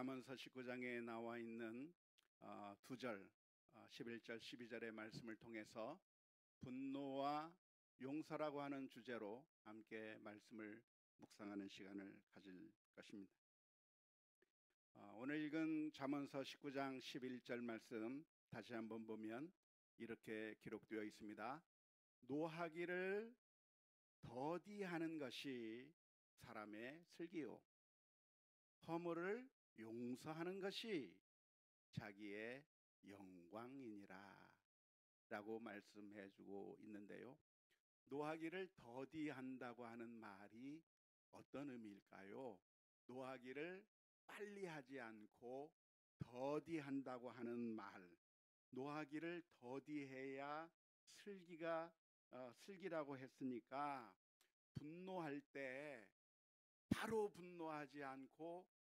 잠언서 19장에 나와 있는 두 절, 11절, 12절의 말씀을 통해서 분노와 용서라고 하는 주제로 함께 말씀을 묵상하는 시간을 가질 것입니다. 오늘 읽은 잠언서 19장 11절 말씀 다시 한번 보면 이렇게 기록되어 있습니다. 노하기를 더디하는 것이 사람의 슬기요, 허물을 용서하는 것이 자기의 영광이니라 라고 말씀해 주고 있는데요, 노하기를 더디한다고 하는 말이 어떤 의미일까요? 노하기를 빨리 하지 않고 더디한다고 하는 말, 노하기를 더디해야 슬기라고 했으니까 분노할 때 바로 분노하지 않고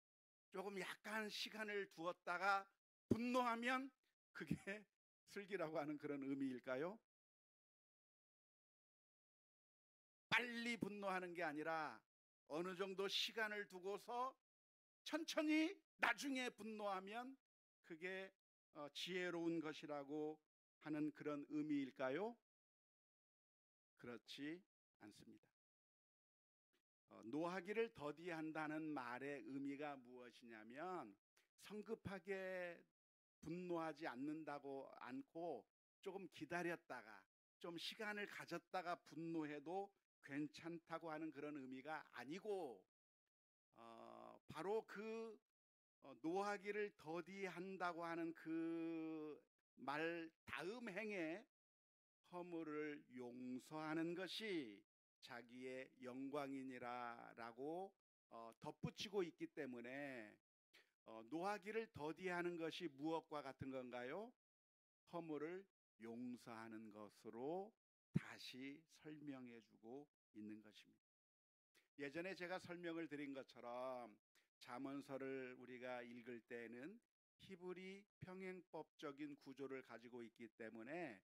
조금 약간 시간을 두었다가 분노하면 그게 슬기라고 하는 그런 의미일까요? 빨리 분노하는 게 아니라 어느 정도 시간을 두고서 천천히 나중에 분노하면 그게 지혜로운 것이라고 하는 그런 의미일까요? 그렇지 않습니다. 노하기를 더디한다는 말의 의미가 무엇이냐면 성급하게 분노하지 않고 조금 기다렸다가 좀 시간을 가졌다가 분노해도 괜찮다고 하는 그런 의미가 아니고, 바로 그 노하기를 더디한다고 하는 그 말 다음 행에 허물을 용서하는 것이 자기의 영광이니라 라고 덧붙이고 있기 때문에 노하기를 더디하는 것이 무엇과 같은 건가요? 허물을 용서하는 것으로 다시 설명해 주고 있는 것입니다. 예전에 제가 설명을 드린 것처럼 잠언서를 우리가 읽을 때는 히브리 평행법적인 구조를 가지고 있기 때문에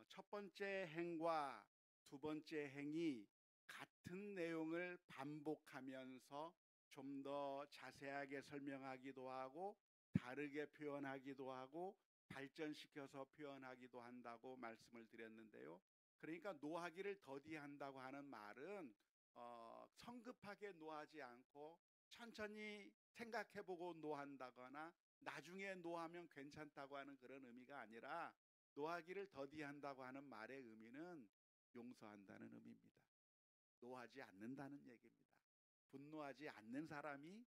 첫 번째 행과 두 번째 행이 같은 내용을 반복하면서 좀 더 자세하게 설명하기도 하고 다르게 표현하기도 하고 발전시켜서 표현하기도 한다고 말씀을 드렸는데요, 그러니까 노하기를 더디한다고 하는 말은 성급하게 노하지 않고 천천히 생각해보고 노한다거나 나중에 노하면 괜찮다고 하는 그런 의미가 아니라, 노하기를 더디한다고 하는 말의 의미는 용서한다는 의미입니다. 노하지 않는다는 얘기입니다. 분노하지 않는 사람이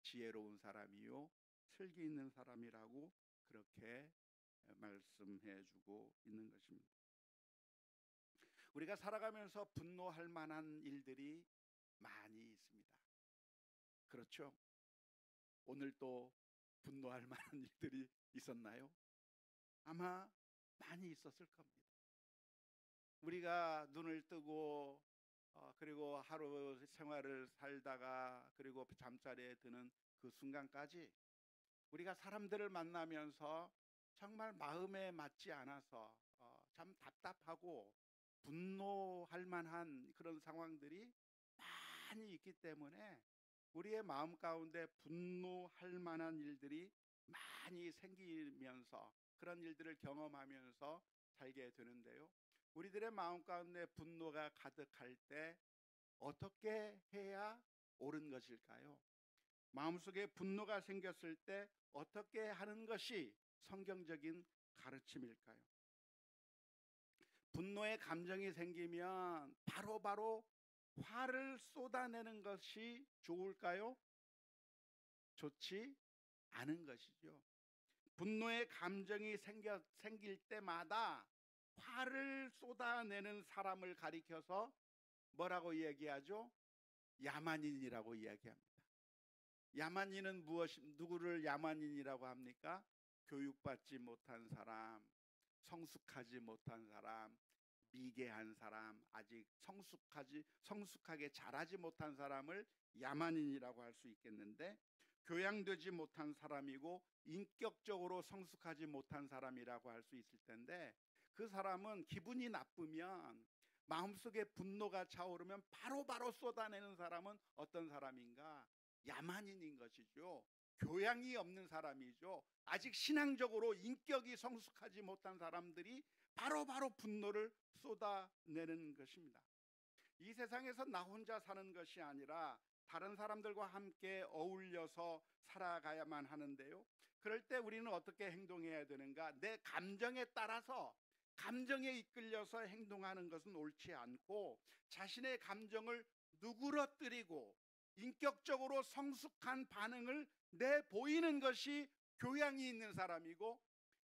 지혜로운 사람이요 슬기 있는 사람이라고 그렇게 말씀해 주고 있는 것입니다. 우리가 살아가면서 분노할 만한 일들이 많이 있습니다. 그렇죠? 오늘 또 분노할 만한 일들이 있었나요? 아마 많이 있었을 겁니다. 우리가 눈을 뜨고 그리고 하루 생활을 살다가 그리고 잠자리에 드는 그 순간까지 우리가 사람들을 만나면서 정말 마음에 맞지 않아서 참 답답하고 분노할 만한 그런 상황들이 많이 있기 때문에 우리의 마음 가운데 분노할 만한 일들이 많이 생기면서 그런 일들을 경험하면서 살게 되는데요, 우리들의 마음 가운데 분노가 가득할 때 어떻게 해야 옳은 것일까요? 마음속에 분노가 생겼을 때 어떻게 하는 것이 성경적인 가르침일까요? 분노의 감정이 생기면 바로 화를 쏟아내는 것이 좋을까요? 좋지 않은 것이죠. 분노의 감정이 생길 때마다 화를 쏟아내는 사람을 가리켜서 뭐라고 이야기하죠? 야만인이라고 이야기합니다. 야만인은 누구를 야만인이라고 합니까? 교육받지 못한 사람, 성숙하지 못한 사람, 미개한 사람, 아직 성숙하게 자라지 못한 사람을 야만인이라고 할 수 있겠는데, 교양되지 못한 사람이고 인격적으로 성숙하지 못한 사람이라고 할 수 있을 텐데, 그 사람은 기분이 나쁘면 마음속에 분노가 차오르면 바로바로 쏟아내는 사람은 어떤 사람인가? 야만인인 것이죠. 교양이 없는 사람이죠. 아직 신앙적으로 인격이 성숙하지 못한 사람들이 바로바로 분노를 쏟아내는 것입니다. 이 세상에서 나 혼자 사는 것이 아니라 다른 사람들과 함께 어울려서 살아가야만 하는데요. 그럴 때 우리는 어떻게 행동해야 되는가? 내 감정에 따라서, 감정에 이끌려서 행동하는 것은 옳지 않고, 자신의 감정을 누그러뜨리고 인격적으로 성숙한 반응을 내보이는 것이 교양이 있는 사람이고,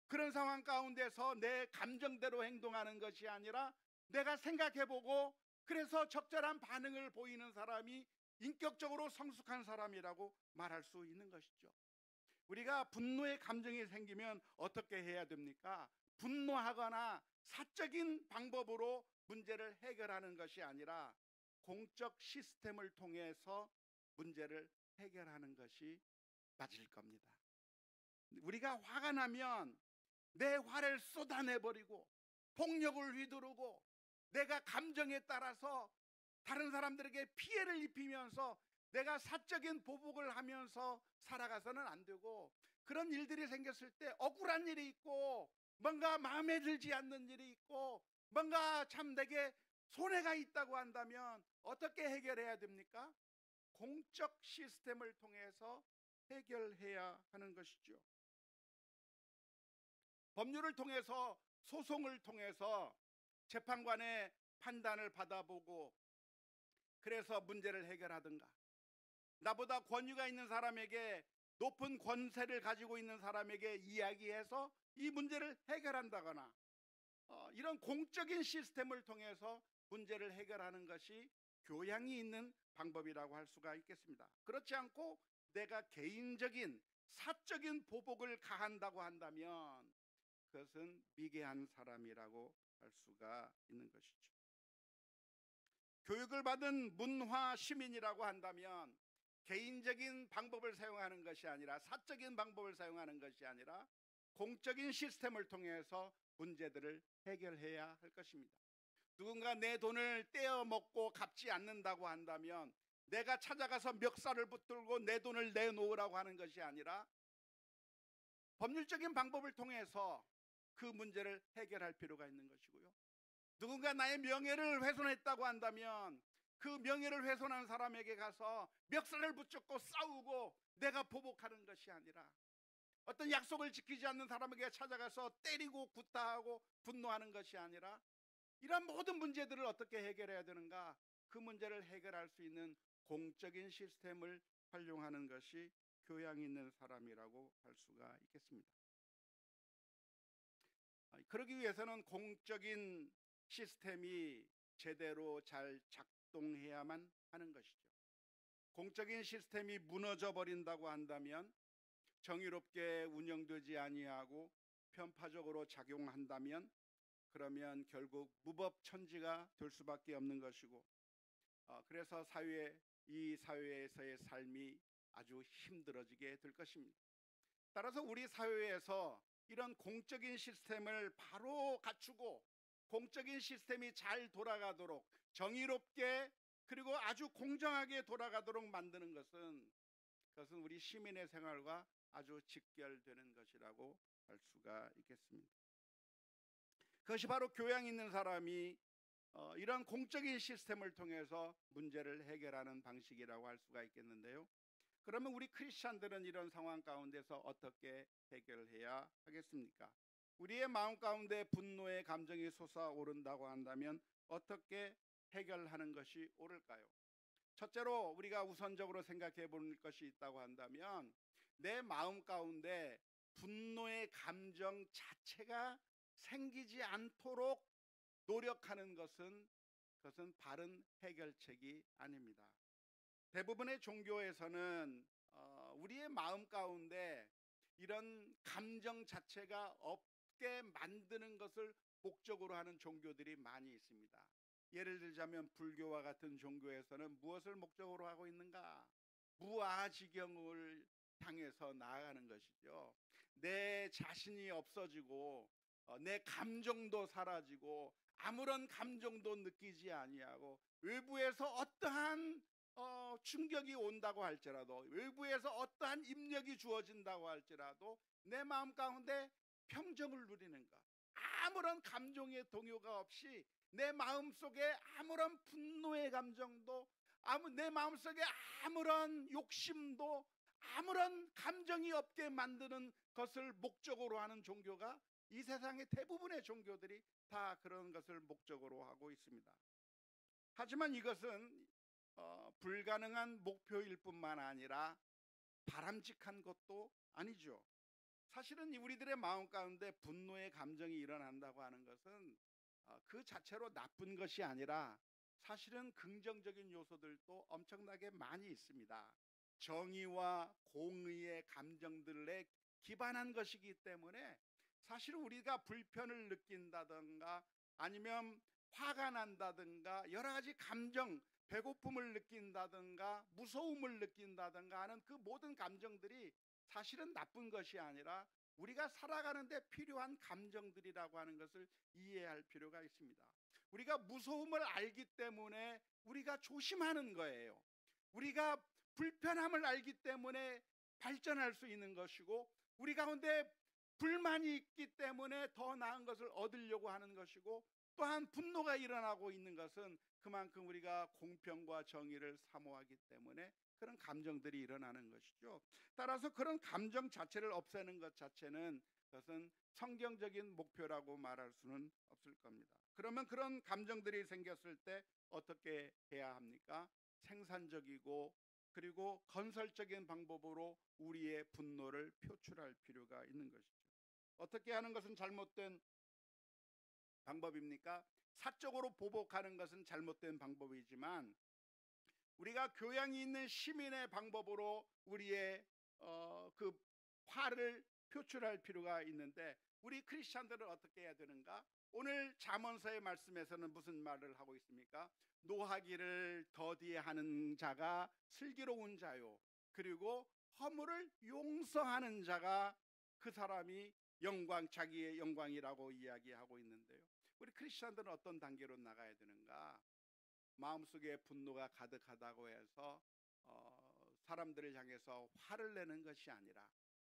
그런 상황 가운데서 내 감정대로 행동하는 것이 아니라 내가 생각해보고 그래서 적절한 반응을 보이는 사람이 인격적으로 성숙한 사람이라고 말할 수 있는 것이죠. 우리가 분노의 감정이 생기면 어떻게 해야 됩니까? 분노하거나 사적인 방법으로 문제를 해결하는 것이 아니라 공적 시스템을 통해서 문제를 해결하는 것이 맞을 겁니다. 우리가 화가 나면 내 화를 쏟아내버리고 폭력을 휘두르고 내가 감정에 따라서 다른 사람들에게 피해를 입히면서 내가 사적인 보복을 하면서 살아가서는 안 되고, 그런 일들이 생겼을 때 억울한 일이 있고 뭔가 마음에 들지 않는 일이 있고 뭔가 참 내게 손해가 있다고 한다면 어떻게 해결해야 됩니까? 공적 시스템을 통해서 해결해야 하는 것이죠. 법률을 통해서, 소송을 통해서 재판관의 판단을 받아보고 그래서 문제를 해결하든가, 나보다 권위가 있는 사람에게, 높은 권세를 가지고 있는 사람에게 이야기해서 이 문제를 해결한다거나, 이런 공적인 시스템을 통해서 문제를 해결하는 것이 교양이 있는 방법이라고 할 수가 있겠습니다. 그렇지 않고 내가 개인적인 사적인 보복을 가한다고 한다면 그것은 미개한 사람이라고 할 수가 있는 것이죠. 교육을 받은 문화 시민이라고 한다면 개인적인 방법을 사용하는 것이 아니라, 사적인 방법을 사용하는 것이 아니라 공적인 시스템을 통해서 문제들을 해결해야 할 것입니다. 누군가 내 돈을 떼어 먹고 갚지 않는다고 한다면 내가 찾아가서 멱살을 붙들고 내 돈을 내놓으라고 하는 것이 아니라 법률적인 방법을 통해서 그 문제를 해결할 필요가 있는 것이고요. 누군가 나의 명예를 훼손했다고 한다면 그 명예를 훼손한 사람에게 가서 멱살을 붙잡고 싸우고 내가 보복하는 것이 아니라, 어떤 약속을 지키지 않는 사람에게 찾아가서 때리고 구타하고 분노하는 것이 아니라, 이런 모든 문제들을 어떻게 해결해야 되는가? 그 문제를 해결할 수 있는 공적인 시스템을 활용하는 것이 교양 있는 사람이라고 할 수가 있겠습니다. 그러기 위해서는 공적인 시스템이 제대로 잘 작동해야만 하는 것이죠. 공적인 시스템이 무너져 버린다고 한다면, 정의롭게 운영되지 아니하고 편파적으로 작용한다면, 그러면 결국 무법천지가 될 수밖에 없는 것이고, 그래서 이 사회에서의 삶이 아주 힘들어지게 될 것입니다. 따라서 우리 사회에서 이런 공적인 시스템을 바로 갖추고 공적인 시스템이 잘 돌아가도록, 정의롭게 그리고 아주 공정하게 돌아가도록 만드는 것은, 그것은 우리 시민의 생활과 아주 직결되는 것이라고 할 수가 있겠습니다. 그것이 바로 교양 있는 사람이 이런 공적인 시스템을 통해서 문제를 해결하는 방식이라고 할 수가 있겠는데요. 그러면 우리 크리스찬들은 이런 상황 가운데서 어떻게 해결해야 하겠습니까? 우리의 마음 가운데 분노의 감정이 솟아오른다고 한다면 어떻게 해결하는 것이 옳을까요? 첫째로 우리가 우선적으로 생각해 볼 것이 있다고 한다면, 내 마음 가운데 분노의 감정 자체가 생기지 않도록 노력하는 것은, 그것은 바른 해결책이 아닙니다. 대부분의 종교에서는 우리의 마음 가운데 이런 감정 자체가 없게 만드는 것을 목적으로 하는 종교들이 많이 있습니다. 예를 들자면 불교와 같은 종교에서는 무엇을 목적으로 하고 있는가? 무아지경을 향해서 나아가는 것이죠. 내 자신이 없어지고 내 감정도 사라지고 아무런 감정도 느끼지 아니하고 외부에서 어떠한 충격이 온다고 할지라도, 외부에서 어떠한 입력이 주어진다고 할지라도 내 마음 가운데 평정을 누리는 것, 아무런 감정의 동요가 없이 내 마음속에 아무런 분노의 감정도, 내 마음속에 아무런 욕심도, 아무런 감정이 없게 만드는 것을 목적으로 하는 종교가, 이 세상의 대부분의 종교들이 다 그런 것을 목적으로 하고 있습니다. 하지만 이것은 불가능한 목표일 뿐만 아니라 바람직한 것도 아니죠. 사실은 우리들의 마음 가운데 분노의 감정이 일어난다고 하는 것은 그 자체로 나쁜 것이 아니라 사실은 긍정적인 요소들도 엄청나게 많이 있습니다. 정의와 공의의 감정들에 기반한 것이기 때문에 사실 우리가 불편을 느낀다든가 아니면 화가 난다든가 여러 가지 감정, 배고픔을 느낀다든가 무서움을 느낀다든가 하는 그 모든 감정들이 사실은 나쁜 것이 아니라 우리가 살아가는데 필요한 감정들이라고 하는 것을 이해할 필요가 있습니다. 우리가 무서움을 알기 때문에 우리가 조심하는 거예요. 우리가 불편함을 알기 때문에 발전할 수 있는 것이고, 우리 가운데 불만이 있기 때문에 더 나은 것을 얻으려고 하는 것이고, 또한 분노가 일어나고 있는 것은 그만큼 우리가 공평과 정의를 사모하기 때문에 그런 감정들이 일어나는 것이죠. 따라서 그런 감정 자체를 없애는 것 자체는, 그것은 성경적인 목표라고 말할 수는 없을 겁니다. 그러면 그런 감정들이 생겼을 때 어떻게 해야 합니까? 생산적이고 그리고 건설적인 방법으로 우리의 분노를 표출할 필요가 있는 것이죠. 어떻게 하는 것은 잘못된 방법입니까? 사적으로 보복하는 것은 잘못된 방법이지만, 우리가 교양이 있는 시민의 방법으로 우리의 그 화를 표출할 필요가 있는데, 우리 크리스찬들은 어떻게 해야 되는가? 오늘 잠언서의 말씀에서는 무슨 말을 하고 있습니까? 노하기를 더디하는 자가 슬기로운 자요, 그리고 허물을 용서하는 자가 그 사람이 자기의 영광이라고 이야기하고 있는데요. 우리 크리스찬들은 어떤 단계로 나가야 되는가? 마음속에 분노가 가득하다고 해서 사람들을 향해서 화를 내는 것이 아니라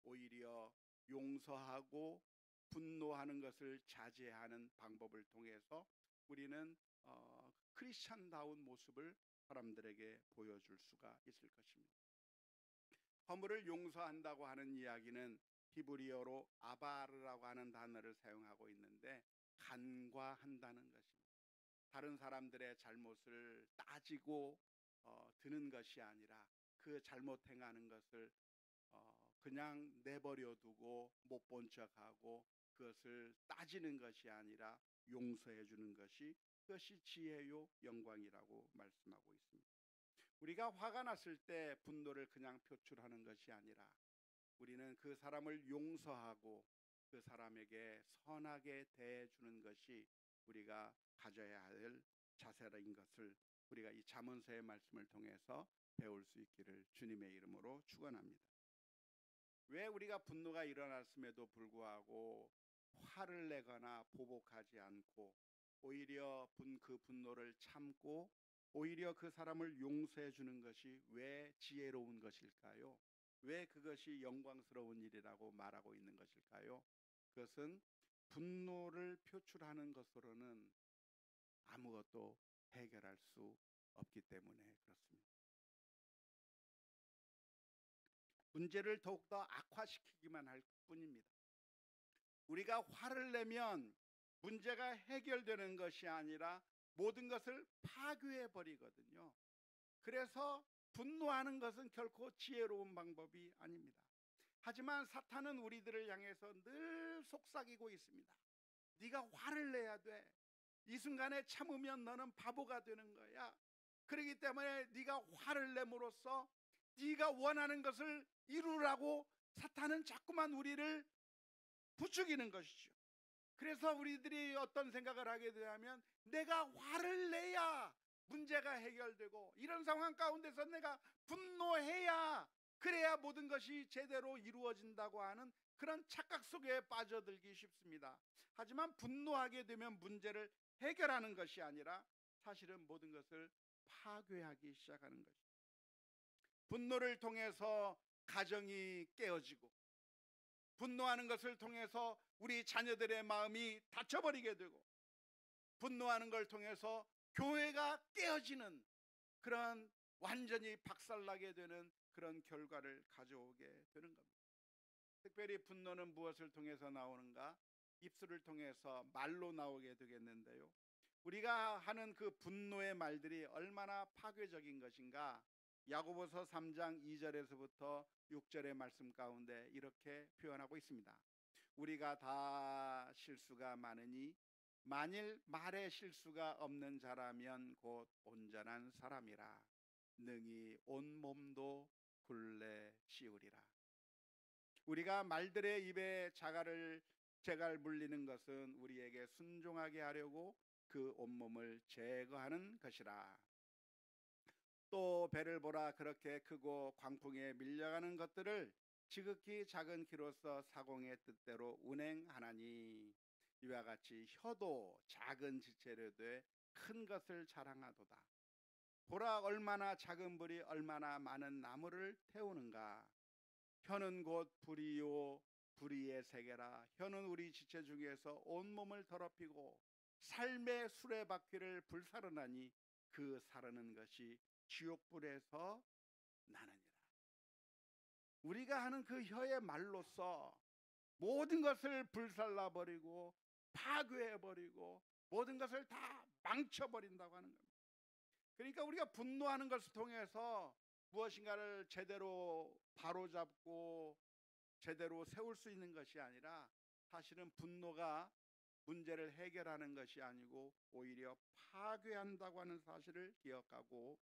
오히려 용서하고 분노하는 것을 자제하는 방법을 통해서 우리는 크리스찬다운 모습을 사람들에게 보여줄 수가 있을 것입니다. 허물을 용서한다고 하는 이야기는 히브리어로 아바르라고 하는 단어를 사용하고 있는데, 간과한다는 것입니다. 다른 사람들의 잘못을 따지고 드는 것이 아니라 그 잘못 행하는 것을 그냥 내버려 두고 못 본 척하고 그것을 따지는 것이 아니라 용서해 주는 것이, 그것이 지혜요 영광이라고 말씀하고 있습니다. 우리가 화가 났을 때 분노를 그냥 표출하는 것이 아니라 우리는 그 사람을 용서하고 그 사람에게 선하게 대해주는 것이 우리가 가져야 할 자세인 것을 우리가 이 잠언서의 말씀을 통해서 배울 수 있기를 주님의 이름으로 축원합니다. 왜 우리가 분노가 일어났음에도 불구하고 화를 내거나 보복하지 않고 오히려 그 분노를 참고 오히려 그 사람을 용서해 주는 것이 왜 지혜로운 것일까요? 왜 그것이 영광스러운 일이라고 말하고 있는 것일까요? 그것은 분노를 표출하는 것으로는 아무것도 해결할 수 없기 때문에 그렇습니다. 문제를 더욱더 악화시키기만 할 뿐입니다. 우리가 화를 내면 문제가 해결되는 것이 아니라 모든 것을 파괴해 버리거든요. 그래서 분노하는 것은 결코 지혜로운 방법이 아닙니다. 하지만 사탄은 우리들을 향해서 늘 속삭이고 있습니다. 네가 화를 내야 돼. 이 순간에 참으면 너는 바보가 되는 거야. 그렇기 때문에 네가 화를 내므로써 네가 원하는 것을 이루라고 사탄은 자꾸만 우리를 부추기는 것이죠. 그래서 우리들이 어떤 생각을 하게 되냐면, 내가 화를 내야 문제가 해결되고 이런 상황 가운데서 내가 분노해야 그래야 모든 것이 제대로 이루어진다고 하는 그런 착각 속에 빠져들기 쉽습니다. 하지만 분노하게 되면 문제를 해결하는 것이 아니라 사실은 모든 것을 파괴하기 시작하는 것입니다. 분노를 통해서 가정이 깨어지고, 분노하는 것을 통해서 우리 자녀들의 마음이 닫혀버리게 되고, 분노하는 걸 통해서 교회가 깨어지는, 그런 완전히 박살나게 되는 그런 결과를 가져오게 되는 겁니다. 특별히 분노는 무엇을 통해서 나오는가? 입술을 통해서 말로 나오게 되겠는데요, 우리가 하는 그 분노의 말들이 얼마나 파괴적인 것인가? 야고보서 3장 2절에서부터 6절의 말씀 가운데 이렇게 표현하고 있습니다. 우리가 다 실수가 많으니 만일 말에 실수가 없는 자라면 곧 온전한 사람이라 능히 온 몸도 굴레 씌우리라. 우리가 말들의 입에 재갈 물리는 것은 우리에게 순종하게 하려고 그 온몸을 제거하는 것이라. 또 배를 보라, 그렇게 크고 광풍에 밀려가는 것들을 지극히 작은 키로서 사공의 뜻대로 운행하나니, 이와 같이 혀도 작은 지체로 돼 큰 것을 자랑하도다. 보라, 얼마나 작은 불이 얼마나 많은 나무를 태우는가. 혀는 곧 불이요 불의의 세계라. 혀는 우리 지체 중에서 온몸을 더럽히고 삶의 수레바퀴를 불사르나니 그 사르는 것이 지옥불에서 나느니라. 우리가 하는 그 혀의 말로써 모든 것을 불살라버리고 파괴해버리고 모든 것을 다 망쳐버린다고 하는 겁니다. 그러니까 우리가 분노하는 것을 통해서 무엇인가를 제대로 바로잡고 제대로 세울 수 있는 것이 아니라, 사실은 분노가 문제를 해결하는 것이 아니고 오히려 파괴한다고 하는 사실을 기억하고,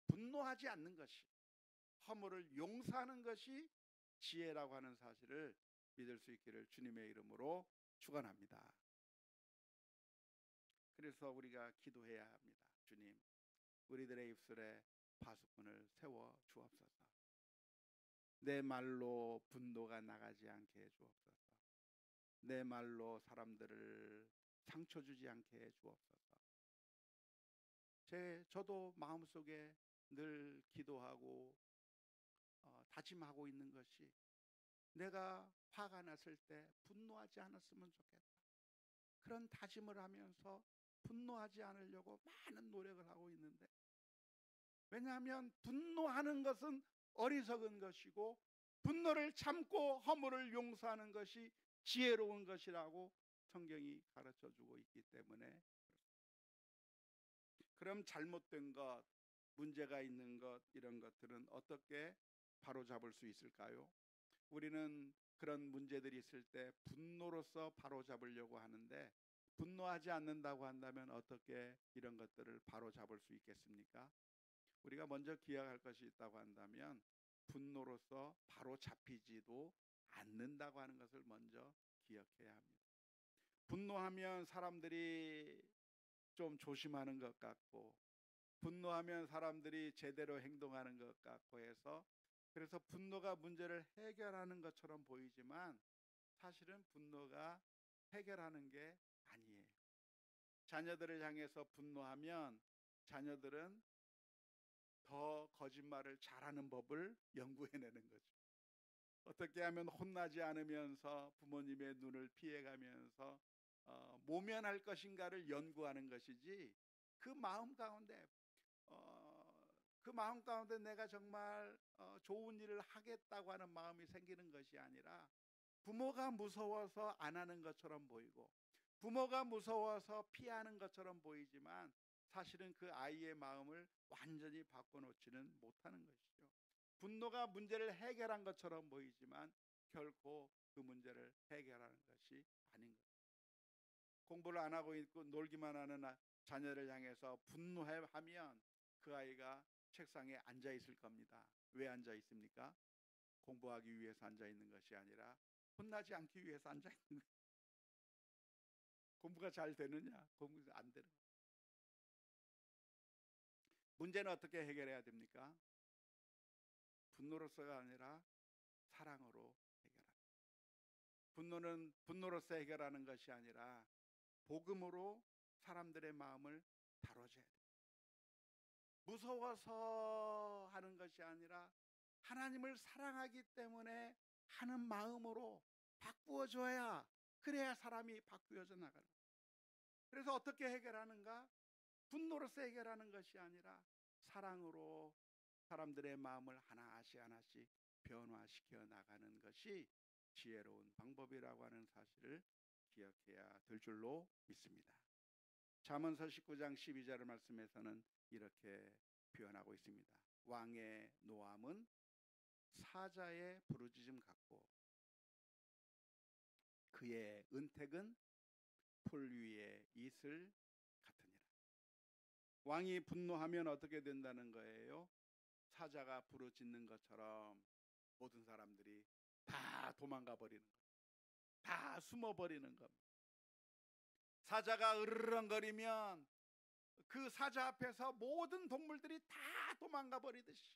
분노하지 않는 것이, 허물을 용서하는 것이 지혜라고 하는 사실을 믿을 수 있기를 주님의 이름으로 축원합니다. 그래서 우리가 기도해야 합니다. 주님, 우리들의 입술에 파수꾼을 세워 주옵소서. 내 말로 분노가 나가지 않게 해 주옵소서. 내 말로 사람들을 상처 주지 않게 해 주옵소서. 저도 마음속에 늘 기도하고 다짐하고 있는 것이, 내가 화가 났을 때 분노하지 않았으면 좋겠다. 그런 다짐을 하면서 분노하지 않으려고 많은 노력을 하고 있는데, 왜냐하면 분노하는 것은 어리석은 것이고 분노를 참고 허물을 용서하는 것이 지혜로운 것이라고 성경이 가르쳐주고 있기 때문에. 그럼 잘못된 것, 문제가 있는 것, 이런 것들은 어떻게 바로잡을 수 있을까요? 우리는 그런 문제들이 있을 때 분노로서 바로잡으려고 하는데, 분노하지 않는다고 한다면 어떻게 이런 것들을 바로잡을 수 있겠습니까? 우리가 먼저 기억할 것이 있다고 한다면, 분노로서 바로잡히지도 않는다고 하는 것을 먼저 기억해야 합니다. 분노하면 사람들이 좀 조심하는 것 같고, 분노하면 사람들이 제대로 행동하는 것 같고 해서, 그래서 분노가 문제를 해결하는 것처럼 보이지만 사실은 분노가 해결하는 게 아니에요. 자녀들을 향해서 분노하면 자녀들은 더 거짓말을 잘하는 법을 연구해내는 거죠. 어떻게 하면 혼나지 않으면서 부모님의 눈을 피해가면서 모면할 것인가를 연구하는 것이지, 그 마음 가운데 내가 정말 좋은 일을 하겠다고 하는 마음이 생기는 것이 아니라, 부모가 무서워서 안 하는 것처럼 보이고 부모가 무서워서 피하는 것처럼 보이지만 사실은 그 아이의 마음을 완전히 바꿔놓지는 못하는 것이죠. 분노가 문제를 해결한 것처럼 보이지만 결코 그 문제를 해결하는 것이 아닌 것입니다. 공부를 안 하고 있고 놀기만 하는 자녀를 향해서 분노하면 그 아이가 책상에 앉아 있을 겁니다. 왜 앉아 있습니까? 공부하기 위해서 앉아 있는 것이 아니라 혼나지 않기 위해서 앉아 있는 거예요. 공부가 잘 되느냐? 공부 안 되는 거예요. 문제는 어떻게 해결해야 됩니까? 분노로서가 아니라 사랑으로 해결합니다. 분노는 분노로서 해결하는 것이 아니라 복음으로 사람들의 마음을 다뤄줘야 됩니다. 무서워서 하는 것이 아니라 하나님을 사랑하기 때문에 하는 마음으로 바꾸어줘야, 그래야 사람이 바꾸어져 나가는 거예요. 그래서 어떻게 해결하는가? 분노로서 해결하는 것이 아니라 사랑으로 사람들의 마음을 하나씩 하나씩 변화시켜 나가는 것이 지혜로운 방법이라고 하는 사실을 기억해야 될 줄로 믿습니다. 잠언서 19장 12절 말씀에서는 이렇게 표현하고 있습니다. 왕의 노함은 사자의 부르짖음 같고 그의 은택은 풀 위의 이슬 같으니라. 왕이 분노하면 어떻게 된다는 거예요? 사자가 부르짖는 것처럼 모든 사람들이 다 도망가 버리는 거예요. 다 숨어 버리는 겁니다. 사자가 으르렁거리면 그 사자 앞에서 모든 동물들이 다 도망가 버리듯이,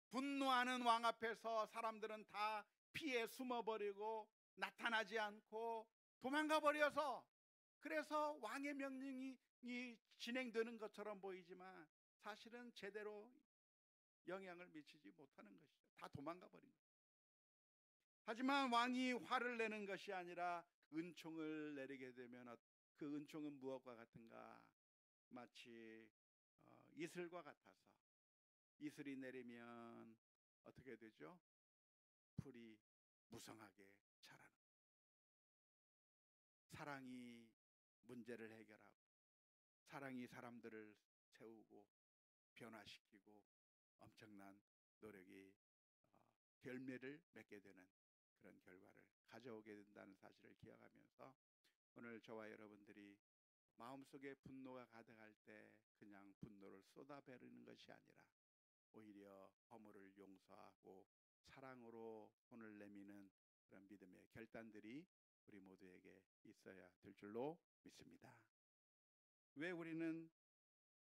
분노하는 왕 앞에서 사람들은 다 피해 숨어 버리고 나타나지 않고 도망가 버려서, 그래서 왕의 명령이 진행되는 것처럼 보이지만 사실은 제대로 영향을 미치지 못하는 것이죠. 다 도망가 버린 거예요. 하지만 왕이 화를 내는 것이 아니라 은총을 내리게 되면 그 은총은 무엇과 같은가? 마치 이슬과 같아서, 이슬이 내리면 어떻게 되죠? 풀이 무성하게 자라는 거예요. 사랑이 문제를 해결하고, 사랑이 사람들을 세우고 변화시키고 엄청난 노력이 열매를 맺게 되는 그런 결과를 가져오게 된다는 사실을 기억하면서, 오늘 저와 여러분들이 마음속에 분노가 가득할 때 그냥 분노를 쏟아버리는 것이 아니라 오히려 허물을 용서하고 사랑으로 혼을 내미는 그런 믿음의 결단들이 우리 모두에게 있어야 될 줄로 믿습니다. 왜 우리는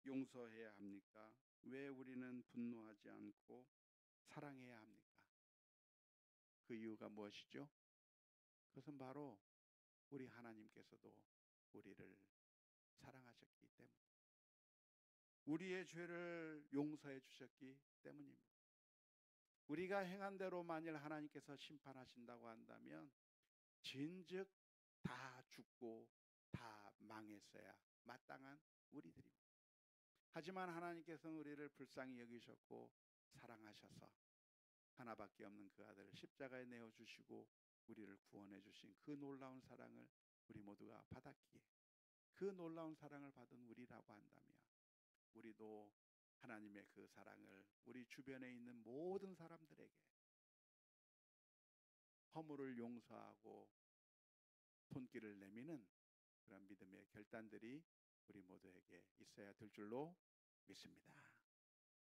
용서해야 합니까? 왜 우리는 분노하지 않고 사랑해야 합니까? 그 이유가 무엇이죠? 그것은 바로 우리 하나님께서도 우리를 사랑하셨기 때문입니다. 우리의 죄를 용서해 주셨기 때문입니다. 우리가 행한 대로 만일 하나님께서 심판하신다고 한다면 진즉 다 죽고 다 망했어야 마땅한 우리들입니다. 하지만 하나님께서는 우리를 불쌍히 여기셨고 사랑하셔서 하나밖에 없는 그 아들을 십자가에 내어주시고 우리를 구원해 주신 그 놀라운 사랑을 우리 모두가 받았기에, 그 놀라운 사랑을 받은 우리라고 한다면 우리도 하나님의 그 사랑을 우리 주변에 있는 모든 사람들에게 허물을 용서하고 손길을 내미는 그런 믿음의 결단들이 우리 모두에게 있어야 될 줄로 믿습니다.